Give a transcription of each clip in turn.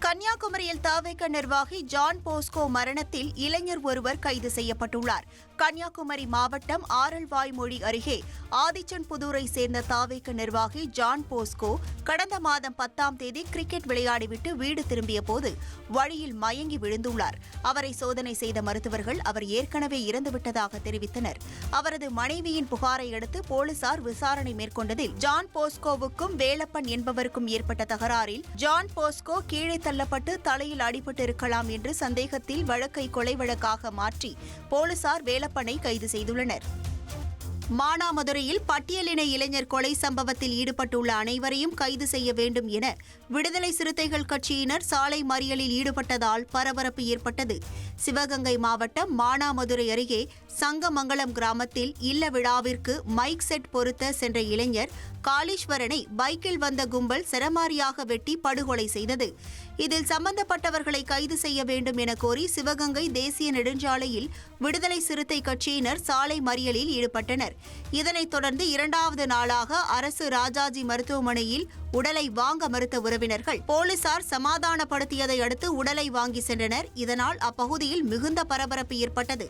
கன்னியாகுமரியில் தவிக நிர்வாகி John Bosco மரணத்தில் இளைஞர் ஒருவர் கைது செய்யப்பட்டுள்ளார். கன்னியாகுமரி மாவட்டம் ஆரல்வாய்மொழி அருகே ஆதிச்சன்புதூரை சேர்ந்த தவிக நிர்வாகி ஜான் போஸ்கோ கடந்த மாதம் 10ஆம் தேதி கிரிக்கெட் விளையாடிவிட்டு வீடு திரும்பிய போது வழியில் மயங்கி விழுந்துள்ளார். அவரை சோதனை செய்த மருத்துவர்கள் அவர் ஏற்கனவே இறந்துவிட்டதாக தெரிவித்தனர். அவரது மனைவியின் புகாரை அடுத்து போலீசார் விசாரணை மேற்கொண்டதில் ஜான் போஸ்கோவுக்கும் வேலப்பன் என்பவருக்கும் ஏற்பட்ட தகராறில் ஜான் போஸ்கோ கீழே தள்ளப்பட்டு தலையில் அடிபட்டு இருக்கலாம் என்று சந்தேகத்தில் வழக்கை கொலை வழக்காக மாற்றி போலீசார் வேலப்பனை கைது செய்துள்ளனர். மானாமதுரையில் பட்டியலின இளைஞர் கொலை சம்பவத்தில் ஈடுபட்டுள்ள அனைவரையும் கைது செய்ய வேண்டும் என விடுதலை சிறுத்தைகள் கட்சியினர் சாலை மறியலில் ஈடுபட்டதால் பரபரப்பு ஏற்பட்டது. சிவகங்கை மாவட்டம் மானாமதுரை அருகே சங்கமங்கலம் கிராமத்தில் இல்ல விழாவிற்கு மைக் செட் பொருத்த சென்ற இளைஞர் காளீஸ்வரனை பைக்கில் வந்த கும்பல் சரமாரியாக வெட்டி படுகொலை செய்தது. இதில் சம்பந்தப்பட்டவர்களை கைது செய்ய வேண்டும் என கோரி சிவகங்கை தேசிய நெடுஞ்சாலையில் விடுதலை சிறுத்தை கட்சியினர் சாலை மறியலில் ஈடுபட்டனர். இதனைத் தொடர்ந்து 2வது நாளாக அரசு ராஜாஜி மருத்துவமனையில் உடலை வாங்க மறுத்த உறவினர்கள் போலீசார் சமாதானப்படுத்தியதை அடுத்து உடலை வாங்கி சென்றனர். இதனால் அப்பகுதியில் மிகுந்த பரபரப்பு ஏற்பட்டது.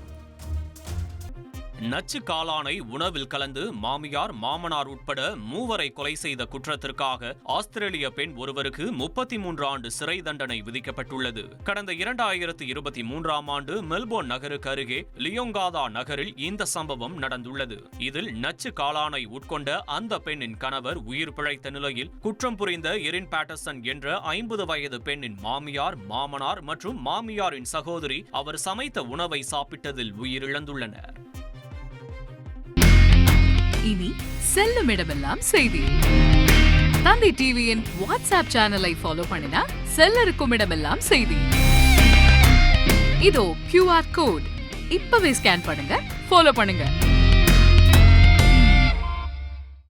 நச்சு காளானை உணவில் கலந்து மாமியார் மாமனார் உட்பட 3 கொலை செய்த குற்றத்திற்காக ஆஸ்திரேலிய பெண் ஒருவருக்கு 33 ஆண்டு சிறை தண்டனை விதிக்கப்பட்டுள்ளது. கடந்த 2023ஆம் ஆண்டு மெல்போர்ன் நகருக்கு அருகே லியோங்காதா நகரில் இந்த சம்பவம் நடந்துள்ளது. இதில் நச்சு காளானை உட்கொண்ட அந்த பெண்ணின் கணவர் உயிர் பிழைத்த நிலையில் குற்றம் புரிந்த எரின் பேட்டர்சன் என்ற 50 வயது பெண்ணின் மாமியார், மாமனார் மற்றும் மாமியாரின் சகோதரி அவர் சமைத்த உணவை சாப்பிட்டதில் உயிரிழந்துள்ளனர். இனி செல்லும் இடமெல்லாம் செய்தி. தந்தை டிவியின் வாட்ஸ்அப் சேனலை ஃபாலோ பண்ணினா செல்ல இருக்கும் இடமெல்லாம் செய்தி. இதோ QR கோட் இப்பவே ஸ்கேன் பண்ணுங்க, ஃபாலோ பண்ணுங்க.